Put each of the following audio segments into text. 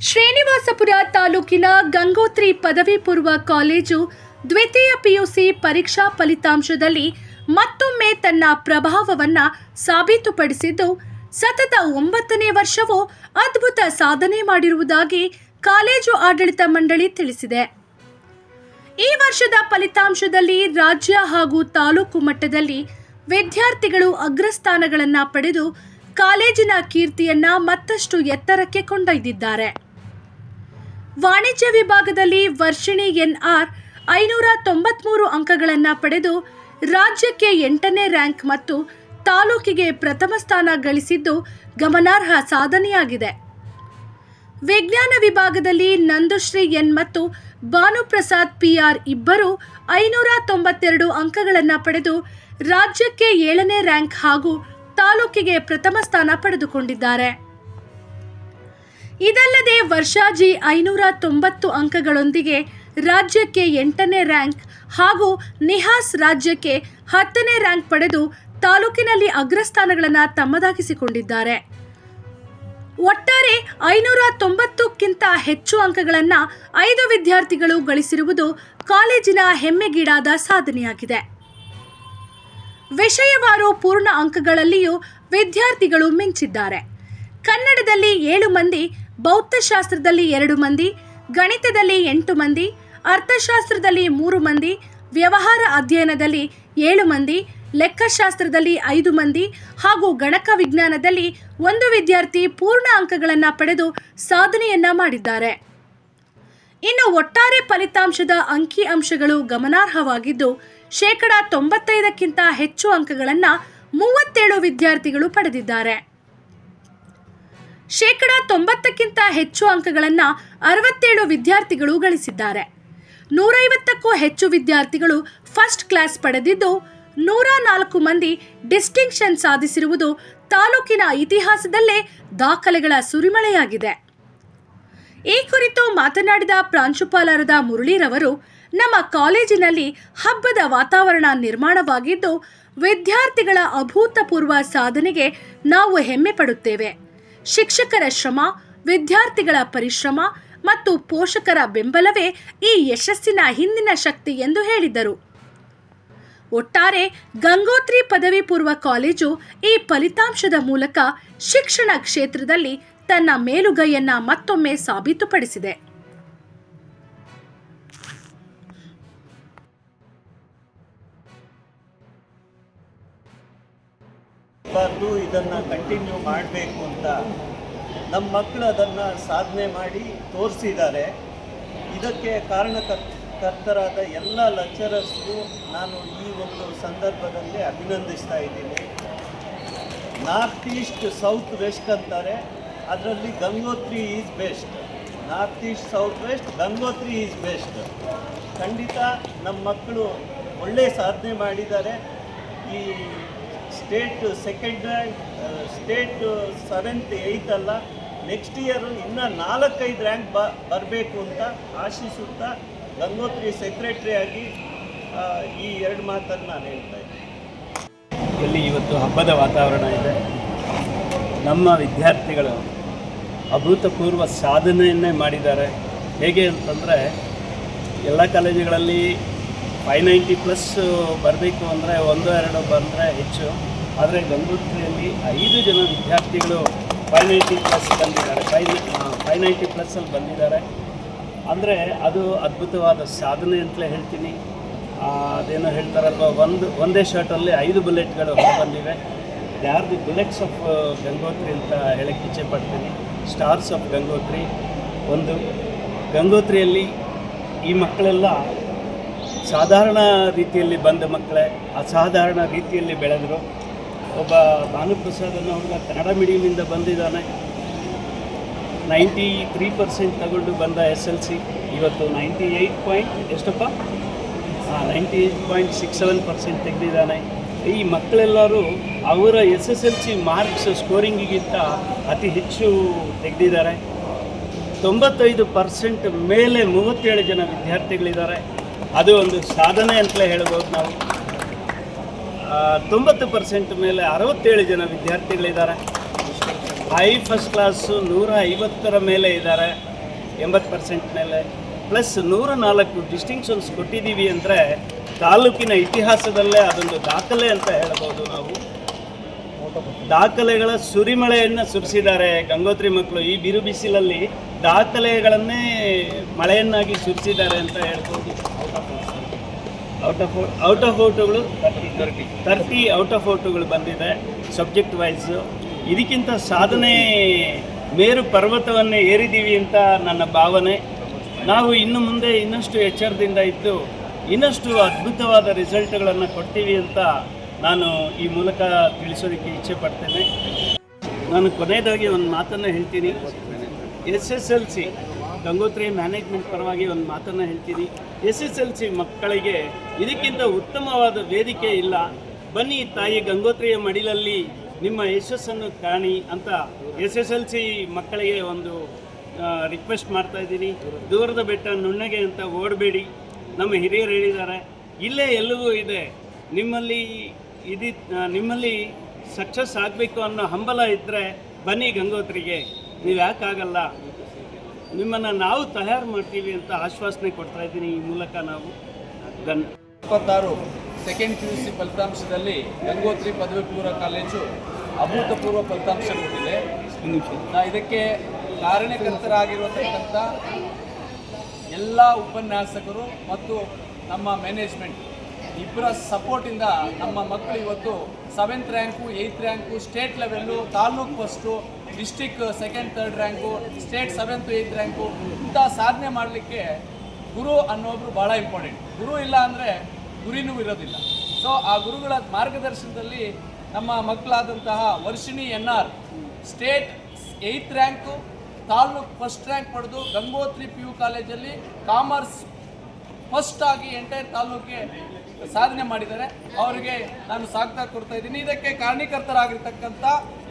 ಶ್ರೀನಿವಾಸಪುರ ತಾಲೂಕಿನ ಗಂಗೋತ್ರಿ ಪದವಿ ಪೂರ್ವ ಕಾಲೇಜು ದ್ವಿತೀಯ ಪಿಯುಸಿ ಪರೀಕ್ಷಾ ಫಲಿತಾಂಶದಲ್ಲಿ ಮತ್ತೊಮ್ಮೆ ತನ್ನ ಪ್ರಭಾವವನ್ನು ಸಾಬೀತುಪಡಿಸಿದ್ದು ಸತತ 9ನೇ ವರ್ಷವೂ ಅದ್ಭುತ ಸಾಧನೆ ಮಾಡಿರುವುದಾಗಿ ಕಾಲೇಜು ಆಡಳಿತ ಮಂಡಳಿ ತಿಳಿಸಿದೆ. ಈ ವರ್ಷದ ಫಲಿತಾಂಶದಲ್ಲಿ ರಾಜ್ಯ ಹಾಗೂ ತಾಲೂಕು ಮಟ್ಟದಲ್ಲಿ ವಿದ್ಯಾರ್ಥಿಗಳು ಅಗ್ರಸ್ಥಾನಗಳನ್ನು ಪಡೆದು ಕಾಲೇಜಿನ ಕೀರ್ತಿಯನ್ನ ಮತ್ತಷ್ಟು ಎತ್ತರಕ್ಕೆ ಕೊಂಡೊಯ್ದಿದ್ದಾರೆ. ವಾಣಿಜ್ಯ ವಿಭಾಗದಲ್ಲಿ ವರ್ಷಿಣಿ ಎನ್ಆರ್ 593 ಅಂಕಗಳನ್ನು ಪಡೆದು ರಾಜ್ಯಕ್ಕೆ 8ನೇ ರ್ಯಾಂಕ್ ಮತ್ತು ತಾಲೂಕಿಗೆ ಪ್ರಥಮ ಸ್ಥಾನ ಗಳಿಸಿದ್ದು ಗಮನಾರ್ಹ ಸಾಧನೆಯಾಗಿದೆ. ವಿಜ್ಞಾನ ವಿಭಾಗದಲ್ಲಿ ನಂದುಶ್ರೀ ಎನ್ ಮತ್ತು ಭಾನುಪ್ರಸಾದ್ ಪಿಆರ್ ಇಬ್ಬರು 592 ಅಂಕಗಳನ್ನು ಪಡೆದು ರಾಜ್ಯಕ್ಕೆ 7ನೇ ರ್ಯಾಂಕ್ ಹಾಗೂ ತಾಲೂಕಿಗೆ ಪ್ರಥಮ ಸ್ಥಾನ ಪಡೆದುಕೊಂಡಿದ್ದಾರೆ. ಇದಲ್ಲದೆ ವರ್ಷಾಜಿ 590 ಅಂಕಗಳೊಂದಿಗೆ ರಾಜ್ಯಕ್ಕೆ 8ನೇ ರ್ಯಾಂಕ್ ಹಾಗೂ ನಿಹಾಸ್ ರಾಜ್ಯಕ್ಕೆ 10ನೇ ರ್ಯಾಂಕ್ ಪಡೆದು ತಾಲೂಕಿನಲ್ಲಿ ಅಗ್ರಸ್ಥಾನಗಳನ್ನು ತಮ್ಮದಾಗಿಸಿಕೊಂಡಿದ್ದಾರೆ. ಒಟ್ಟಾರೆ 590ಕ್ಕಿಂತ ಹೆಚ್ಚು ಅಂಕಗಳನ್ನು 5 ವಿದ್ಯಾರ್ಥಿಗಳು ಗಳಿಸಿರುವುದು ಕಾಲೇಜಿನ ಹೆಮ್ಮೆಗೀಡಾದ ಸಾಧನೆಯಾಗಿದೆ. ವಿಷಯವಾರು ಪೂರ್ಣ ಅಂಕಗಳಲ್ಲಿಯೂ ವಿದ್ಯಾರ್ಥಿಗಳು ಮಿಂಚಿದ್ದಾರೆ. ಕನ್ನಡದಲ್ಲಿ 7 ಮಂದಿ, ಭೌತಶಾಸ್ತ್ರದಲ್ಲಿ 2 ಮಂದಿ, ಗಣಿತದಲ್ಲಿ 8 ಮಂದಿ, ಅರ್ಥಶಾಸ್ತ್ರದಲ್ಲಿ 3 ಮಂದಿ, ವ್ಯವಹಾರ ಅಧ್ಯಯನದಲ್ಲಿ 7 ಮಂದಿ, ಲೆಕ್ಕಶಾಸ್ತ್ರದಲ್ಲಿ 5 ಮಂದಿ ಹಾಗೂ ಗಣಕ ವಿಜ್ಞಾನದಲ್ಲಿ 1 ವಿದ್ಯಾರ್ಥಿ ಪೂರ್ಣ ಅಂಕಗಳನ್ನು ಪಡೆದು ಸಾಧನೆಯನ್ನ ಮಾಡಿದ್ದಾರೆ. ಇನ್ನು ಒಟ್ಟಾರೆ ಫಲಿತಾಂಶದ ಅಂಕಿ ಅಂಶಗಳು ಗಮನಾರ್ಹವಾಗಿದ್ದು 95%ಕ್ಕಿಂತ ಹೆಚ್ಚು ಅಂಕಗಳನ್ನು 37 ವಿದ್ಯಾರ್ಥಿಗಳು ಪಡೆದಿದ್ದಾರೆ. 90%ಕ್ಕಿಂತ ಹೆಚ್ಚು ಅಂಕಗಳನ್ನು 67 ವಿದ್ಯಾರ್ಥಿಗಳು ಗಳಿಸಿದ್ದಾರೆ. 150ಕ್ಕೂ ಹೆಚ್ಚು ವಿದ್ಯಾರ್ಥಿಗಳು ಫಸ್ಟ್ ಕ್ಲಾಸ್ ಪಡೆದಿದ್ದು 104 ಮಂದಿ ಡಿಸ್ಟಿಂಕ್ಷನ್ ಸಾಧಿಸಿರುವುದು ತಾಲೂಕಿನ ಇತಿಹಾಸದಲ್ಲೇ ದಾಖಲೆಗಳ ಸುರಿಮಳೆಯಾಗಿದೆ. ಈ ಕುರಿತು ಮಾತನಾಡಿದ ಪ್ರಾಂಶುಪಾಲರಾದ ಮುರಳೀರವರು, ನಮ್ಮ ಕಾಲೇಜಿನಲ್ಲಿ ಹಬ್ಬದ ವಾತಾವರಣ ನಿರ್ಮಾಣವಾಗಿದ್ದು ವಿದ್ಯಾರ್ಥಿಗಳ ಅಭೂತಪೂರ್ವ ಸಾಧನೆಗೆ ನಾವು ಹೆಮ್ಮೆ ಪಡುತ್ತೇವೆ. ಶಿಕ್ಷಕರ ಶ್ರಮ, ವಿದ್ಯಾರ್ಥಿಗಳ ಪರಿಶ್ರಮ ಮತ್ತು ಪೋಷಕರ ಬೆಂಬಲವೇ ಈ ಯಶಸ್ಸಿನ ಹಿಂದಿನ ಶಕ್ತಿ ಎಂದು ಹೇಳಿದರು. ಒಟ್ಟಾರೆ ಗಂಗೋತ್ರಿ ಪದವಿ ಪೂರ್ವ ಕಾಲೇಜು ಈ ಫಲಿತಾಂಶದ ಮೂಲಕ ಶಿಕ್ಷಣ ಕ್ಷೇತ್ರದಲ್ಲಿ ತನ್ನ ಮೇಲುಗೈಯನ್ನ ಮತ್ತೊಮ್ಮೆ ಸಾಬೀತುಪಡಿಸಿದೆ. ಇದನ್ನು ಕಂಟಿನ್ಯೂ ಮಾಡಬೇಕು ಅಂತ ನಮ್ಮ ಮಕ್ಕಳು ಅದನ್ನು ಸಾಧನೆ ಮಾಡಿ ತೋರಿಸಿದ್ದಾರೆ. ಇದಕ್ಕೆ ಕಾರಣಕರ್ತರಾದ ಎಲ್ಲ ಲೆಕ್ಚರರ್ಸ್ಗೂ ನಾನು ಈ ಒಂದು ಸಂದರ್ಭದಲ್ಲಿ ಅಭಿನಂದಿಸ್ತಾ ಇದ್ದೀನಿ. ನಾರ್ತ್ ಈಸ್ಟ್ ಸೌತ್ ವೆಸ್ಟ್ ಅಂತಾರೆ, ಅದರಲ್ಲಿ Gangotri is best. North east south west, Gangotri is best. ಖಂಡಿತ ನಮ್ಮ ಮಕ್ಕಳು ಒಳ್ಳೆಯ ಸಾಧನೆ ಮಾಡಿದ್ದಾರೆ. ಈ state 2nd rank, state 7th 8th ಅಲ್ಲ, ನೆಕ್ಸ್ಟ್ ಇಯರು ಇನ್ನೂ 4-5 ರ್ಯಾಂಕ್ ಬರಬೇಕು ಅಂತ ಆಶಿಸುತ್ತಾ ಗಂಗೋತ್ರಿ ಸೆಕ್ರೆಟರಿಯಾಗಿ ಈ 2 ಮಾತನ್ನು ನಾನು ಹೇಳ್ತಾ ಇದ್ದೀನಿ. ಇಲ್ಲಿ ಇವತ್ತು ಹಬ್ಬದ ವಾತಾವರಣ ಇದೆ. ನಮ್ಮ ವಿದ್ಯಾರ್ಥಿಗಳು ಅಭೂತಪೂರ್ವ ಸಾಧನೆಯನ್ನೇ ಮಾಡಿದ್ದಾರೆ. ಹೇಗೆ ಅಂತಂದರೆ ಎಲ್ಲ ಕಾಲೇಜುಗಳಲ್ಲಿ 590+ ಬರಬೇಕು ಅಂದರೆ 1-2 ಬಂದರೆ ಹೆಚ್ಚು. ಆದರೆ ಗಂಗೋತ್ರಿಯಲ್ಲಿ 5 ಜನ ವಿದ್ಯಾರ್ಥಿಗಳು 590+ ಬಂದಿದ್ದಾರೆ. 590+ಅಲ್ಲಿ ಬಂದಿದ್ದಾರೆ ಅಂದರೆ ಅದು ಅದ್ಭುತವಾದ ಸಾಧನೆ ಅಂತಲೇ ಹೇಳ್ತೀನಿ. ಅದೇನೋ ಹೇಳ್ತಾರಲ್ವ, ಒಂದೇ ಶಾಟಲ್ಲಿ 5 ಬುಲೆಟ್ಗಳು ಹೊರಬಂದಿವೆ. They are the bullets of Gangotri ಅಂತ ಹೇಳಕ್ಕೆ ಇಚ್ಛೆ ಪಡ್ತೀನಿ. Stars of Gangotri. ಒಂದು ಗಂಗೋತ್ರಿಯಲ್ಲಿ ಈ ಮಕ್ಕಳೆಲ್ಲ ಸಾಧಾರಣ ರೀತಿಯಲ್ಲಿ ಬಂದ ಮಕ್ಕಳೇ, ಅಸಾಧಾರಣ ರೀತಿಯಲ್ಲಿ ಬೆಳೆದರು. ಒಬ್ಬ ಭಾನುಪ್ರಸಾದ್ ಅನ್ನೋ ಹುಡುಗ ಕನ್ನಡ ಮೀಡಿಯಮಿಂದ ಬಂದಿದ್ದಾನೆ. 93% ತಗೊಂಡು ಬಂದ SLC, ಇವತ್ತು 98.67% ತೆಗೆದಿದ್ದಾನೆ. ಈ ಮಕ್ಕಳೆಲ್ಲರೂ ಅವರ SSLC ಮಾರ್ಕ್ಸ್ ಸ್ಕೋರಿಂಗಿಗಿಂತ ಅತಿ ಹೆಚ್ಚು ತೆಗೆದಿದ್ದಾರೆ. 95% ಮೇಲೆ 37 ಜನ ವಿದ್ಯಾರ್ಥಿಗಳಿದ್ದಾರೆ. ಅದು ಒಂದು ಸಾಧನೆ ಅಂತಲೇ ಹೇಳ್ಬೋದು ನಾವು. 90% ಮೇಲೆ 67 ಜನ ವಿದ್ಯಾರ್ಥಿಗಳಿದ್ದಾರೆ. ಫಸ್ಟ್ ಕ್ಲಾಸು 150 ಮೇಲೆ ಇದ್ದಾರೆ. 80% ಮೇಲೆ ಪ್ಲಸ್ 104 ಡಿಸ್ಟಿಂಕ್ಷನ್ಸ್ ಕೊಟ್ಟಿದ್ದೀವಿ ಅಂದರೆ ತಾಲೂಕಿನ ಇತಿಹಾಸದಲ್ಲೇ ಅದೊಂದು ದಾಖಲೆ ಅಂತ ಹೇಳ್ಬೋದು ನಾವು. ದಾಖಲೆಗಳ ಸುರಿಮಳೆಯನ್ನು ಸುರಿಸಿದ್ದಾರೆ ಗಂಗೋತ್ರಿ ಮಕ್ಕಳು. ಈ ಬಿರು ಬಿಸಿಲಲ್ಲಿ ದಾಖಲೆಗಳನ್ನೇ ಮಳೆಯನ್ನಾಗಿ ಸುರಿಸಿದ್ದಾರೆ ಅಂತ ಹೇಳ್ಬೋದು. ಔಟ್ ಆಫ್ ಔಟುಗಳು 30 ಔಟ್ ಆಫ್ ಔಟುಗಳು ಬಂದಿದೆ ಸಬ್ಜೆಕ್ಟ್ ವೈಸು. ಇದಕ್ಕಿಂತ ಸಾಧನೆ ಮೇರು ಪರ್ವತವನ್ನೇ ಏರಿದ್ದೀವಿ ಅಂತ ನನ್ನ ಭಾವನೆ. ನಾವು ಇನ್ನು ಮುಂದೆ ಇನ್ನಷ್ಟು ಎಚ್ಚರದಿಂದ ಇದ್ದು ಇನ್ನಷ್ಟು ಅದ್ಭುತವಾದ ರಿಸಲ್ಟ್ಗಳನ್ನು ಕೊಡ್ತೀವಿ ಅಂತ ನಾನು ಈ ಮೂಲಕ ತಿಳಿಸೋದಕ್ಕೆ ಇಚ್ಛೆ ಪಡ್ತೇನೆ. ನಾನು ಕೊನೆಯದಾಗಿ ಒಂದು ಮಾತನ್ನು ಹೇಳ್ತೀನಿ. SSLC ಗಂಗೋತ್ರಿ ಮ್ಯಾನೇಜ್ಮೆಂಟ್ ಪರವಾಗಿ ಒಂದು ಮಾತನ್ನು ಹೇಳ್ತೀನಿ. SSLC ಮಕ್ಕಳಿಗೆ ಇದಕ್ಕಿಂತ ಉತ್ತಮವಾದ ವೇದಿಕೆ ಇಲ್ಲ. ಬನ್ನಿ ತಾಯಿ ಗಂಗೋತ್ರಿಯ ಮಡಿಲಲ್ಲಿ ನಿಮ್ಮ ಯಶಸ್ಸನ್ನು ಕಾಣಿ ಅಂತ SSLC ಮಕ್ಕಳಿಗೆ ಒಂದು ರಿಕ್ವೆಸ್ಟ್ ಮಾಡ್ತಾ ಇದ್ದೀನಿ. ದೂರದ ಬೆಟ್ಟ ನುಣ್ಣಗೆ ಅಂತ ಓಡಬೇಡಿ. ನಮ್ಮ ಹಿರಿಯರು ಹೇಳಿದ್ದಾರೆ, ಇಲ್ಲೇ ಎಲ್ಲವೂ ಇದೆ. ನಿಮ್ಮಲ್ಲಿ ಸಕ್ಸಸ್ ಆಗಬೇಕು ಅನ್ನೋ ಹಂಬಲ ಇದ್ದರೆ ಬನ್ನಿ ಗಂಗೋತ್ರಿಗೆ. ನೀವು ಯಾಕಾಗಲ್ಲ, ನಿಮ್ಮನ್ನು ನಾವು ತಯಾರು ಮಾಡ್ತೀವಿ ಅಂತ ಆಶ್ವಾಸನೆ ಕೊಡ್ತಾ ಇದ್ದೀನಿ. ಈ ಮೂಲಕ ನಾವು 26 ಸೆಕೆಂಡ್ PUC ಫಲಿತಾಂಶದಲ್ಲಿ ಗಂಗೋತ್ರಿ ಪದವಿ ಪೂರ್ವ ಕಾಲೇಜು ಅಭೂತಪೂರ್ವ ಫಲಿತಾಂಶ ಕೊಟ್ಟಿದೆ. ಇದಕ್ಕೆ ಕಾರಣಕರ್ತರಾಗಿರತಕ್ಕಂಥ ಎಲ್ಲ ಉಪನ್ಯಾಸಕರು ಮತ್ತು ನಮ್ಮ ಮ್ಯಾನೇಜ್ಮೆಂಟ್ ಇಬ್ಬರ ಸಪೋರ್ಟಿಂದ ನಮ್ಮ ಮಕ್ಕಳು ಇವತ್ತು 7th rank, 8th rank, state level, taluk first, district 2nd 3rd rank, state 7th 8th rank ಇಂಥ ಸಾಧನೆ ಮಾಡಲಿಕ್ಕೆ ಗುರು ಅನ್ನೋಬ್ರು ಭಾಳ ಇಂಪಾರ್ಟೆಂಟ್. ಗುರು ಇಲ್ಲ ಅಂದರೆ ಗುರಿನೂ ಇರೋದಿಲ್ಲ. ಸೊ ಆ ಗುರುಗಳ ಮಾರ್ಗದರ್ಶನದಲ್ಲಿ ನಮ್ಮ ಮಕ್ಕಳಾದಂತಹ Varshini NR state 8th rank, taluk 1st rank ಪಡೆದು ಗಂಗೋತ್ರಿ PU ಕಾಲೇಜಲ್ಲಿ ಕಾಮರ್ಸ್ ಫಸ್ಟ್ ಆಗಿ ಎಂಟೈರ್ ತಾಲೂಕಿಗೆ ಸಾಧನೆ ಮಾಡಿದ್ದಾರೆ. ಅವರಿಗೆ ನಾನು ಸಾಕ್ತಾ ಕೊಡ್ತಾ ಇದ್ದೀನಿ. ಇದಕ್ಕೆ ಕಾರಣೀಕರ್ತರಾಗಿರ್ತಕ್ಕಂಥ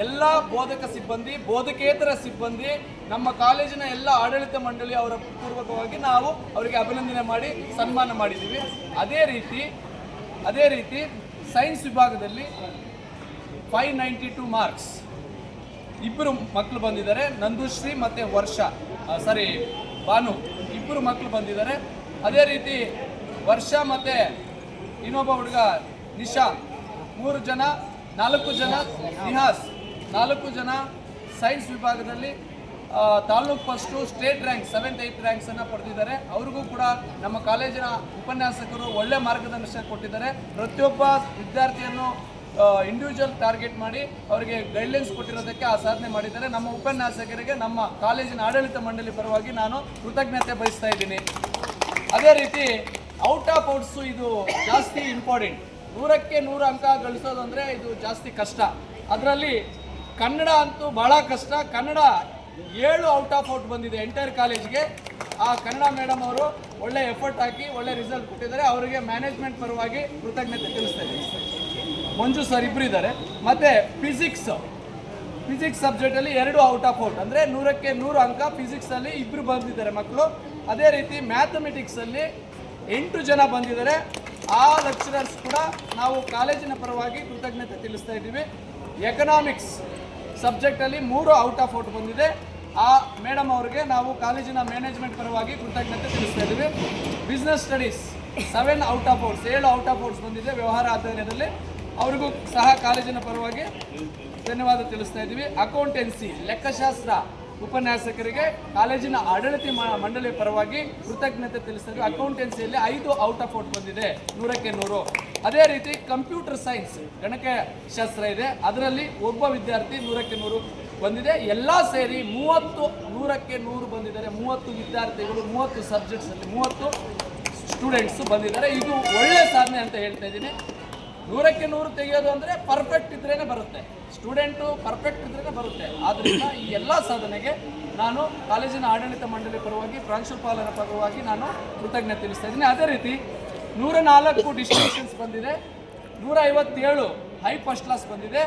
ಎಲ್ಲ ಬೋಧಕ ಸಿಬ್ಬಂದಿ, ಬೋಧಕೇತರ ಸಿಬ್ಬಂದಿ, ನಮ್ಮ ಕಾಲೇಜಿನ ಎಲ್ಲ ಆಡಳಿತ ಮಂಡಳಿ ಅವರ ಪೂರ್ವಕವಾಗಿ ನಾವು ಅವರಿಗೆ ಅಭಿನಂದನೆ ಮಾಡಿ ಸನ್ಮಾನ ಮಾಡಿದ್ದೀವಿ. ಅದೇ ರೀತಿ ಸೈನ್ಸ್ ವಿಭಾಗದಲ್ಲಿ 592 ಮಾರ್ಕ್ಸ್ ಇಬ್ಬರು ಮಕ್ಕಳು ಬಂದಿದ್ದಾರೆ. ನಂದುಶ್ರೀ ಮತ್ತು ಭಾನು ಇಬ್ಬರು ಮಕ್ಕಳು ಬಂದಿದ್ದಾರೆ. ಅದೇ ರೀತಿ ವರ್ಷ ಮತ್ತು ಇನ್ನೊಬ್ಬ ಹುಡುಗ ನಿಶಾಂತ್ 3 ಜನ, 4 ಜನ ನಿಹಾಸ್ 4 ಜನ ಸೈನ್ಸ್ ವಿಭಾಗದಲ್ಲಿ taluk first, state rank 7th 8th ರ್ಯಾಂಕ್ಸನ್ನು ಪಡೆದಿದ್ದಾರೆ. ಅವ್ರಿಗೂ ಕೂಡ ನಮ್ಮ ಕಾಲೇಜಿನ ಉಪನ್ಯಾಸಕರು ಒಳ್ಳೆ ಮಾರ್ಗದರ್ಶನ ಕೊಟ್ಟಿದ್ದಾರೆ. ಪ್ರತಿಯೊಬ್ಬ ವಿದ್ಯಾರ್ಥಿಯನ್ನು ಇಂಡಿವಿಜುವಲ್ ಟಾರ್ಗೆಟ್ ಮಾಡಿ ಅವರಿಗೆ ಗೈಡ್ಲೈನ್ಸ್ ಕೊಟ್ಟಿರೋದಕ್ಕೆ ಆ ಸಾಧನೆ ಮಾಡಿದ್ದಾರೆ. ನಮ್ಮ ಉಪನ್ಯಾಸಕರಿಗೆ ನಮ್ಮ ಕಾಲೇಜಿನ ಆಡಳಿತ ಮಂಡಳಿ ಪರವಾಗಿ ನಾನು ಕೃತಜ್ಞತೆ ಬಯಸ್ತಾ ಇದ್ದೀನಿ. ಅದೇ ರೀತಿ ಔಟ್ ಆಫ್ ಔಟ್ಸು ಇದು ಜಾಸ್ತಿ ಇಂಪಾರ್ಟೆಂಟ್. 100ಕ್ಕೆ 100 ಅಂಕ ಗಳಿಸೋದು ಅಂದರೆ ಇದು ಜಾಸ್ತಿ ಕಷ್ಟ. ಅದರಲ್ಲಿ ಕನ್ನಡ ಅಂತೂ ಭಾಳ ಕಷ್ಟ. ಕನ್ನಡ 7 ಔಟ್ ಆಫ್ ಔಟ್ ಬಂದಿದೆ ಎಂಟೈರ್ ಕಾಲೇಜ್ಗೆ. ಆ ಕನ್ನಡ ಮೇಡಮ್ ಅವರು ಒಳ್ಳೆ ಎಫರ್ಟ್ ಹಾಕಿ ಒಳ್ಳೆ ರಿಸಲ್ಟ್ ಕೊಟ್ಟಿದ್ದಾರೆ. ಅವರಿಗೆ ಮ್ಯಾನೇಜ್ಮೆಂಟ್ ಪರವಾಗಿ ಕೃತಜ್ಞತೆ ತಿಳಿಸ್ತಾ ಇದ್ದೀನಿ. ಮಂಜು ಸರ್ ಇಬ್ಬರು ಇದ್ದಾರೆ. ಮತ್ತು ಫಿಸಿಕ್ಸ್ ಸಬ್ಜೆಕ್ಟಲ್ಲಿ 2 ಔಟ್ ಆಫ್ ಔಟ್ ಅಂದರೆ 100ಕ್ಕೆ 100 ಅಂಕ ಫಿಸಿಕ್ಸಲ್ಲಿ ಇಬ್ಬರು ಬಂದಿದ್ದಾರೆ ಮಕ್ಕಳು. ಅದೇ ರೀತಿ ಮ್ಯಾಥಮೆಟಿಕ್ಸಲ್ಲಿ 8 ಜನ ಬಂದಿದ್ದಾರೆ. ಆ ಲೆಕ್ಚರರ್ಸ್ ಕೂಡ ನಾವು ಕಾಲೇಜಿನ ಪರವಾಗಿ ಕೃತಜ್ಞತೆ ತಿಳಿಸ್ತಾ ಇದ್ದೀವಿ. ಎಕನಾಮಿಕ್ಸ್ ಸಬ್ಜೆಕ್ಟಲ್ಲಿ 3 ಔಟ್ ಆಫ್ ಔಟ್ ಬಂದಿದೆ. ಆ ಮೇಡಮ್ ಅವರಿಗೆ ನಾವು ಕಾಲೇಜಿನ ಮ್ಯಾನೇಜ್ಮೆಂಟ್ ಪರವಾಗಿ ಕೃತಜ್ಞತೆ ತಿಳಿಸ್ತಾ ಇದ್ದೀವಿ. Business studies 7 out of outs 7 out of outs ಬಂದಿದೆ ವ್ಯವಹಾರ ಅಧ್ಯಯನದಲ್ಲಿ. ಅವ್ರಿಗೂ ಸಹ ಕಾಲೇಜಿನ ಪರವಾಗಿ ಧನ್ಯವಾದ ತಿಳಿಸ್ತಾ ಇದ್ದೀವಿ. ಅಕೌಂಟೆನ್ಸಿ ಲೆಕ್ಕಶಾಸ್ತ್ರ ಉಪನ್ಯಾಸಕರಿಗೆ ಕಾಲೇಜಿನ ಆಡಳಿತ ಮಂಡಳಿ ಪರವಾಗಿ ಕೃತಜ್ಞತೆ ತಿಳಿಸ್ತಾ ಇದ್ದೀವಿ. ಅಕೌಂಟೆನ್ಸಿಯಲ್ಲಿ 5 ಔಟ್ ಆಫ್ ಔಟ್ ಬಂದಿದೆ 100ಕ್ಕೆ 100. ಅದೇ ರೀತಿ ಕಂಪ್ಯೂಟರ್ ಸೈನ್ಸ್ ಗಣಕಶಾಸ್ತ್ರ ಇದೆ, ಅದರಲ್ಲಿ ಒಬ್ಬ ವಿದ್ಯಾರ್ಥಿ 100ಕ್ಕೆ 100 ಬಂದಿದೆ. ಎಲ್ಲ ಸೇರಿ 100ಕ್ಕೆ 100 ಬಂದಿದ್ದಾರೆ. 30 ವಿದ್ಯಾರ್ಥಿಗಳು 30 ಸಬ್ಜೆಕ್ಟ್ಸಲ್ಲಿ 30 ಸ್ಟೂಡೆಂಟ್ಸು ಬಂದಿದ್ದಾರೆ. ಇದು ಒಳ್ಳೆಯ ಸಾಧನೆ ಅಂತ ಹೇಳ್ತಾ ಇದ್ದೀನಿ. 100ಕ್ಕೆ 100 ತೆಗೆಯೋದು ಅಂದರೆ ಪರ್ಫೆಕ್ಟ್ ಇದ್ರೇ ಬರುತ್ತೆ, ಸ್ಟೂಡೆಂಟು ಪರ್ಫೆಕ್ಟ್ ಇದ್ರೇ ಬರುತ್ತೆ. ಆದ್ದರಿಂದ ಈ ಎಲ್ಲ ಸಾಧನೆಗೆ ನಾನು ಕಾಲೇಜಿನ ಆಡಳಿತ ಮಂಡಳಿ ಪರವಾಗಿ ಪ್ರಾಂಶುಪಾಲರ ಪರವಾಗಿ ನಾನು ಕೃತಜ್ಞತೆ ತಿಳಿಸ್ತಾ ಇದ್ದೀನಿ. ಅದೇ ರೀತಿ 104 ಡಿಸ್ಟಿಂಕ್ಷನ್ಸ್ ಬಂದಿದೆ, 157 ಹೈ ಫಸ್ಟ್ ಕ್ಲಾಸ್ ಬಂದಿದೆ,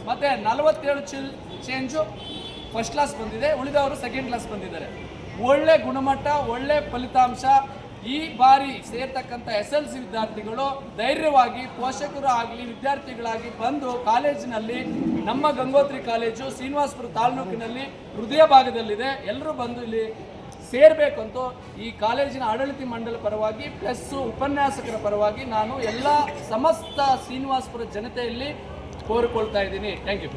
ಮತ್ತು 47 ಚೇಂಜು ಫಸ್ಟ್ ಕ್ಲಾಸ್ ಬಂದಿದೆ. ಉಳಿದವರು ಸೆಕೆಂಡ್ ಕ್ಲಾಸ್ ಬಂದಿದ್ದಾರೆ. ಒಳ್ಳೆ ಗುಣಮಟ್ಟ, ಒಳ್ಳೆ ಫಲಿತಾಂಶ. ಈ ಬಾರಿ ಸೇರ್ತಕ್ಕಂಥ SLC ವಿದ್ಯಾರ್ಥಿಗಳು ಧೈರ್ಯವಾಗಿ ಪೋಷಕರು ಆಗಲಿ ವಿದ್ಯಾರ್ಥಿಗಳಾಗಿ ಬಂದು ಕಾಲೇಜಿನಲ್ಲಿ, ನಮ್ಮ ಗಂಗೋತ್ರಿ ಕಾಲೇಜು ಶ್ರೀನಿವಾಸಪುರ ತಾಲೂಕಿನಲ್ಲಿ ಹೃದಯ ಭಾಗದಲ್ಲಿದೆ, ಎಲ್ಲರೂ ಬಂದು ಇಲ್ಲಿ ಸೇರಬೇಕಂತ ಈ ಕಾಲೇಜಿನ ಆಡಳಿತ ಮಂಡಳಿ ಪರವಾಗಿ ಪ್ಲಸ್ ಉಪನ್ಯಾಸಕರ ಪರವಾಗಿ ನಾನು ಎಲ್ಲ ಸಮಸ್ತ ಶ್ರೀನಿವಾಸಪುರ ಜನತೆಯಲ್ಲಿ ಕೋರಿಕೊಳ್ತಾ ಇದ್ದೀನಿ. Thank you.